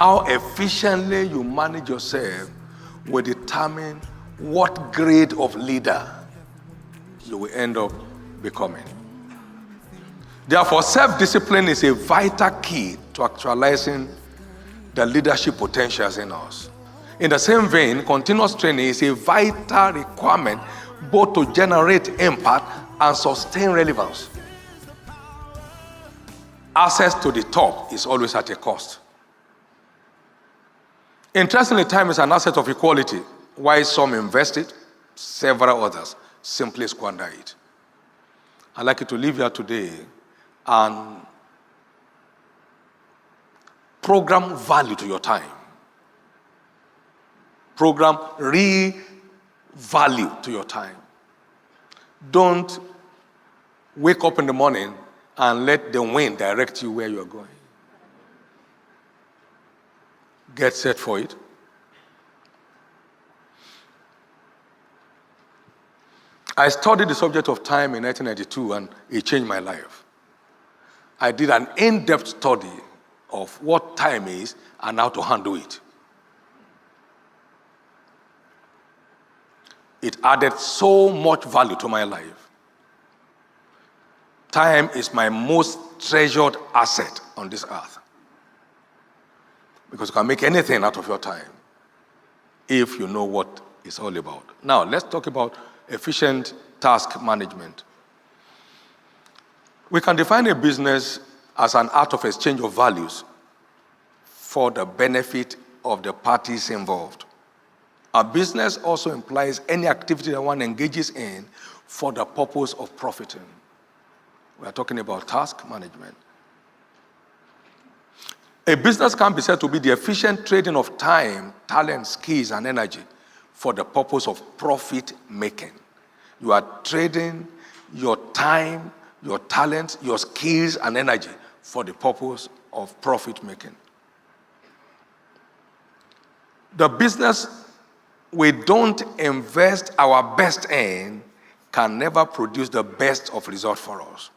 How efficiently you manage yourself will determine what grade of leader you will end up becoming. Therefore, self-discipline is a vital key to actualizing the leadership potentials in us. In the same vein, continuous training is a vital requirement both to generate impact and sustain relevance. Access to the top is always at a cost. Interestingly, time is an asset of equality. While some invest it, several others simply squander it. I'd like you to leave here today and program value to your time. Program real value to your time. Don't wake up in the morning and let the wind direct you where you're going. Get set for it. I studied the subject of time in 1992 and it changed my life. I did an in-depth study of what time is and how to handle it. It added so much value to my life. Time is my most treasured asset on this earth. Because you can make anything out of your time if you know what it's all about. Now, let's talk about efficient task management. We can define a business as an art of exchange of values for the benefit of the parties involved. A business also implies any activity that one engages in for the purpose of profiting. We are talking about task management. A business can be said to be the efficient trading of time, talent, skills, and energy for the purpose of profit making. You are trading your time, your talent, your skills, and energy for the purpose of profit making. The business we don't invest our best in can never produce the best of results for us.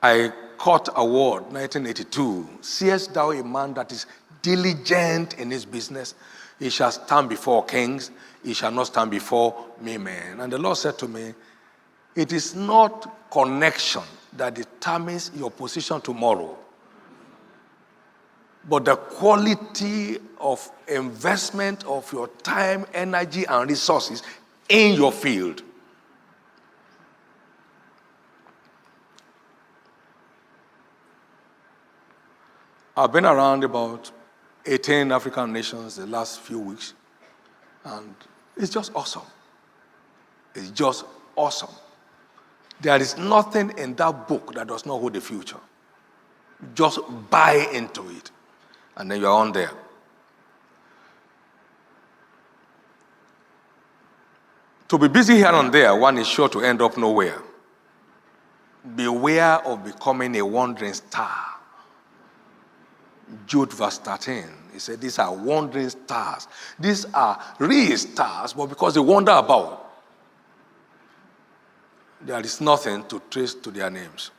I caught award 1982. Seest thou a man that is diligent in his business? He shall stand before kings. He shall not stand before me, men. And the Lord said to me, it is not connection that determines your position tomorrow, but the quality of investment of your time, energy, and resources in your field. I've been around about 18 African nations the last few weeks, and it's just awesome. It's just awesome. There is nothing in that book that does not hold the future. Just buy into it, and then you're on there. To be busy here and there, one is sure to end up nowhere. Beware of becoming a wandering star. Jude verse 13, he said, these are wandering stars. These are real stars, but because they wander about, there is nothing to trace to their names.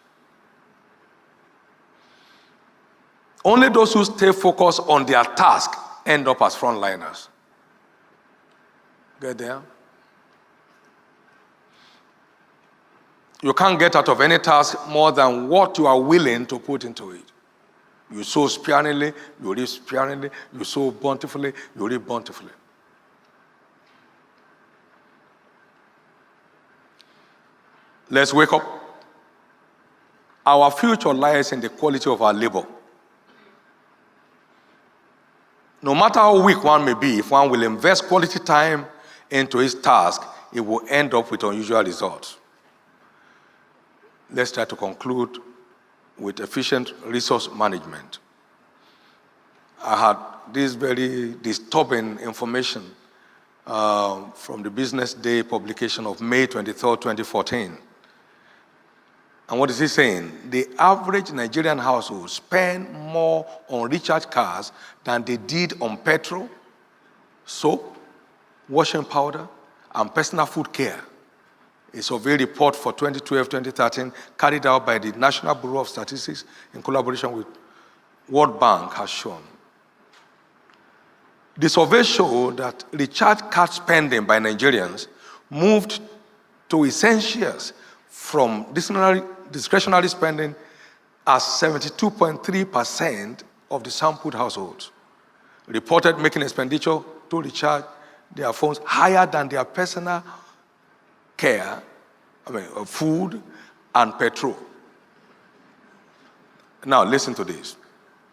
Only those who stay focused on their task end up as frontliners. Get there? You can't get out of any task more than what you are willing to put into it. You sow sparingly, you reap sparingly. You sow bountifully, you reap bountifully. Let's wake up. Our future lies in the quality of our labor. No matter how weak one may be, if one will invest quality time into his task, it will end up with unusual results. Let's try to conclude with efficient resource management. I had this very disturbing information from the Business Day publication of May 23rd, 2014. And what is he saying? The average Nigerian household spend more on recharge cars than they did on petrol, soap, washing powder, and personal food care. A survey report for 2012-2013 carried out by the National Bureau of Statistics in collaboration with World Bank has shown. The survey showed that recharge card spending by Nigerians moved to essentials from discretionary spending as 72.3% of the sampled households reported making expenditure to recharge their phones higher than their personal care, food and petrol. Now listen to this.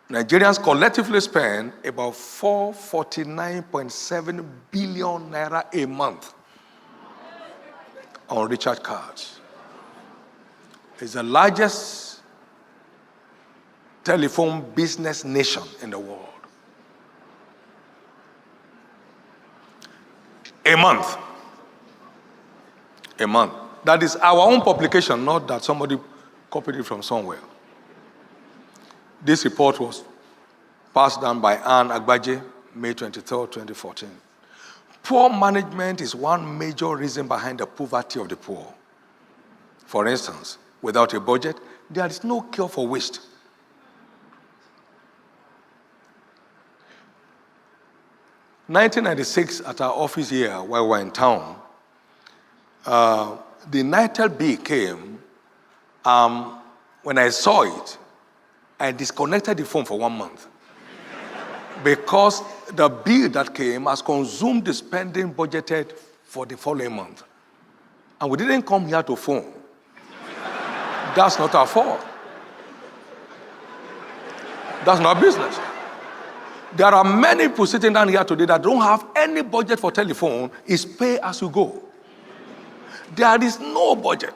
Nigerians collectively spend about 449.7 billion naira a month on recharge cards. It's the largest telephone business nation in the world. A month. A month. That is our own publication, not that somebody copied it from somewhere. This report was passed down by Anne Agbaje, May 23, 2014. Poor management is one major reason behind the poverty of the poor. For instance, without a budget, there is no cure for waste. In 1996, at our office here, while we were in town, the NITEL bill came. When I saw it, I disconnected the phone for 1 month because the bill that came has consumed the spending budgeted for the following month. And we didn't come here to phone. That's not our fault. That's not business. There are many people sitting down here today that don't have any budget for telephone. It's pay as you go. There is no budget.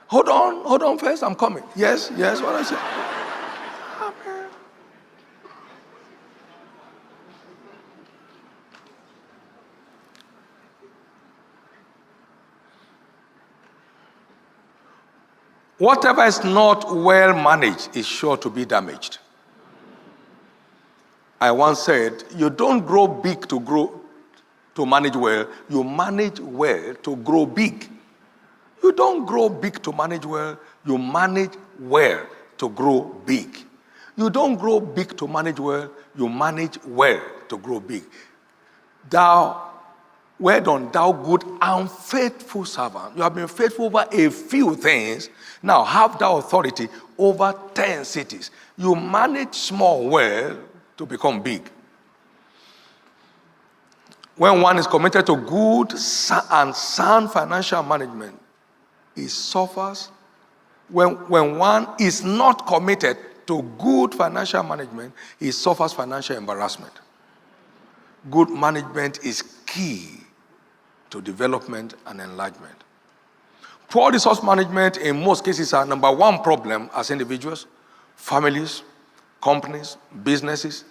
Hold on first, I'm coming. Yes, what I said. Whatever is not well managed is sure to be damaged. I once said, you don't grow big to manage well, you manage well to grow big. You don't grow big to manage well, you manage well to grow big. You don't grow big to manage well, you manage well to grow big. Well done, thou good and faithful servant. You have been faithful over a few things. Now have thou authority over 10 cities. You manage small well to become big. When one is committed to good and sound financial management, he suffers. When one is not committed to good financial management, he suffers financial embarrassment. Good management is key to development and enlargement. Poor resource management in most cases are number one problem as individuals, families, companies, businesses,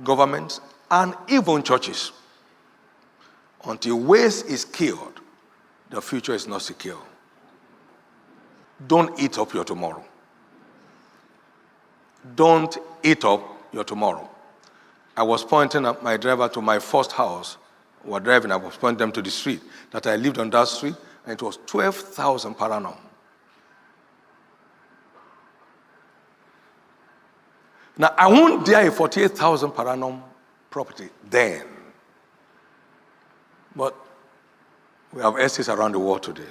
governments, and even churches. Until waste is killed, the future is not secure. Don't eat up your tomorrow. Don't eat up your tomorrow. I was pointing at my driver to my first house. We were driving, I was pointing them to the street, that I lived on that street, and it was 12,000 per annum. Now, I won't dare a 48,000 per annum property then. But we have estates around the world today.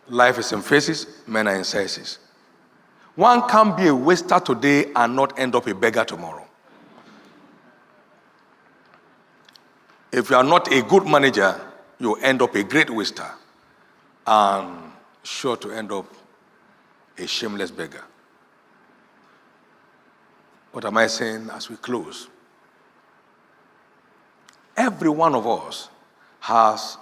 Life is in phases, men are in sizes. One can't be a waster today and not end up a beggar tomorrow. If you are not a good manager, you end up a great waster and sure to end up a shameless beggar. What am I saying as we close? Every one of us has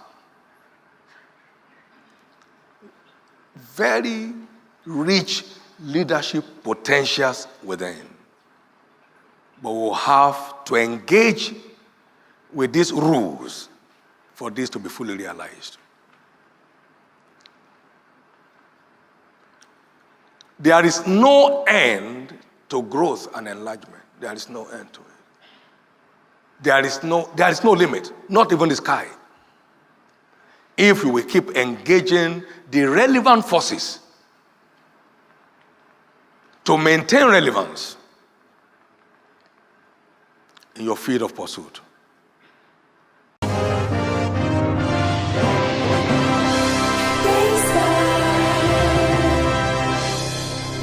very rich leadership potentials within. But we'll have to engage with these rules for this to be fully realized. There is no end to growth and enlargement. There is no end to it. There is no limit, not even the sky. If we will keep engaging the relevant forces to maintain relevance in your field of pursuit.